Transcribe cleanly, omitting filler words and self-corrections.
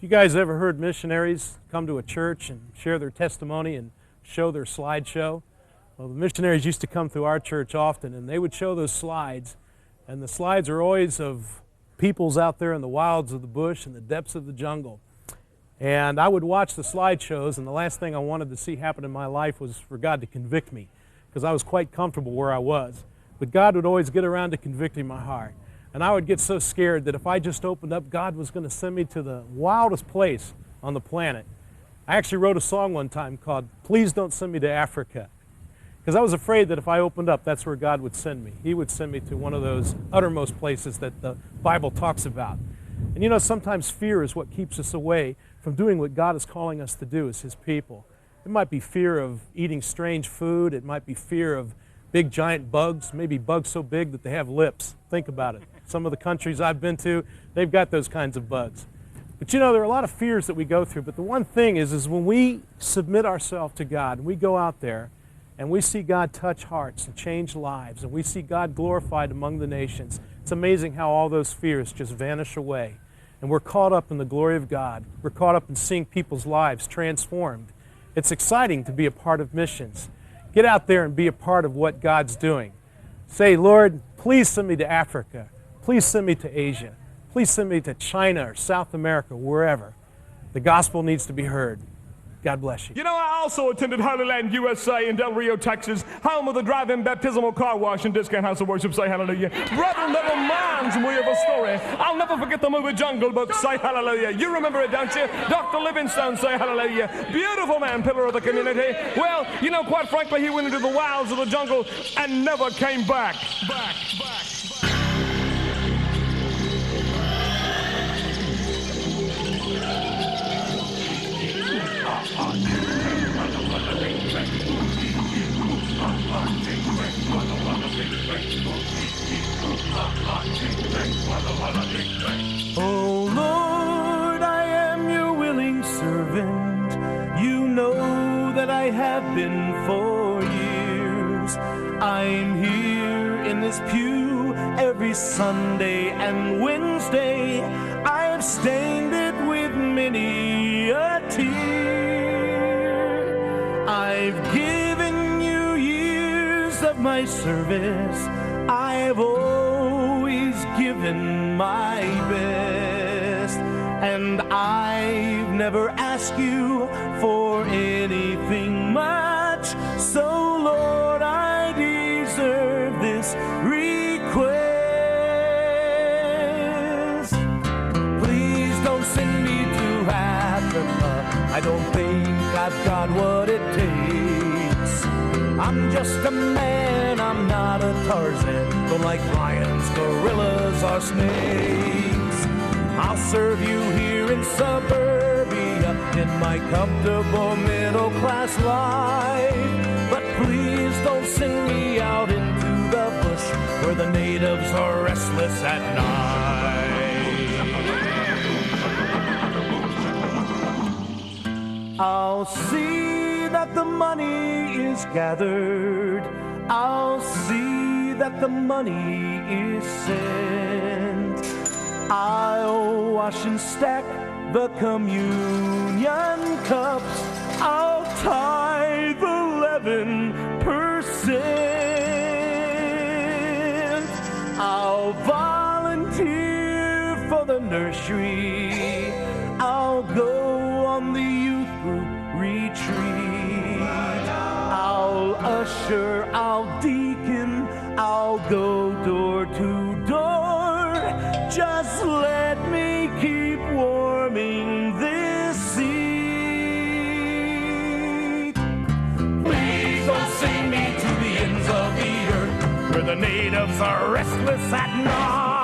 You guys ever heard missionaries come to a church and share their testimony and show their slideshow? Well, the missionaries used to come through our church often, and they would show those slides, and the slides are always of peoples out there in the wilds of the bush and the depths of the jungle. And I would watch the slideshows, and the last thing I wanted to see happen in my life was for God to convict me, because I was quite comfortable where I was. But God would always get around to convicting my heart. And I would get so scared that if I just opened up, God was going to send me to the wildest place on the planet. I actually wrote a song one time called "Please Don't Send Me to Africa," because I was afraid that if I opened up, that's where God would send me. He would send me to one of those uttermost places that the Bible talks about. And you know, sometimes fear is what keeps us away from doing what God is calling us to do as His people. It might be fear of eating strange food. It might be fear of big giant bugs, maybe bugs so big that they have lips. Think about it. Some of the countries I've been to, they've got those kinds of bugs. But you know, there are a lot of fears that we go through, but the one thing is when we submit ourselves to God, and we go out there and we see God touch hearts and change lives, and we see God glorified among the nations, it's amazing how all those fears just vanish away. And we're caught up in the glory of God. We're caught up in seeing people's lives transformed. It's exciting to be a part of missions. Get out there and be a part of what God's doing. Say, Lord, please send me to Africa. Please send me to Asia. Please send me to China or South America, wherever. The gospel needs to be heard. God bless you. You know, I also attended Holy Land, USA in Del Rio, Texas, home of the drive-in baptismal car wash and discount house of worship. Say hallelujah. Brother, never mind we have a story. I'll never forget the movie Jungle Book. Say hallelujah. You remember it, don't you? Dr. Livingstone, say hallelujah. Beautiful man, pillar of the community. Well, you know, quite frankly, he went into the wilds of the jungle and never came back. Back. Oh Lord, I am your willing servant. You know that I have been for years. I'm here in this pew every Sunday and Wednesday. I've stained it with many a tear. I've given you years of my service. I've always given my best, and I've never asked you for anything much. So Lord, I deserve this request. Please don't send me to Africa. I don't think I've got what it takes. I'm just a man, I'm not a Tarzan. Don't like lions, gorillas, or snakes. I'll serve you here in suburbia in my comfortable middle-class life. But please don't send me out into the bush where the natives are restless at night. I'll see that the money is gathered. I'll see that the money is sent. I'll wash and stack the communion cups. I'll tithe 11%. I'll volunteer for the nursery. I'll go on the youth group retreat. I'll usher, I'll deacon, I'll go door to door. Just let me keep warming this seat. Please don't send me to the ends of the earth where the natives are restless at night.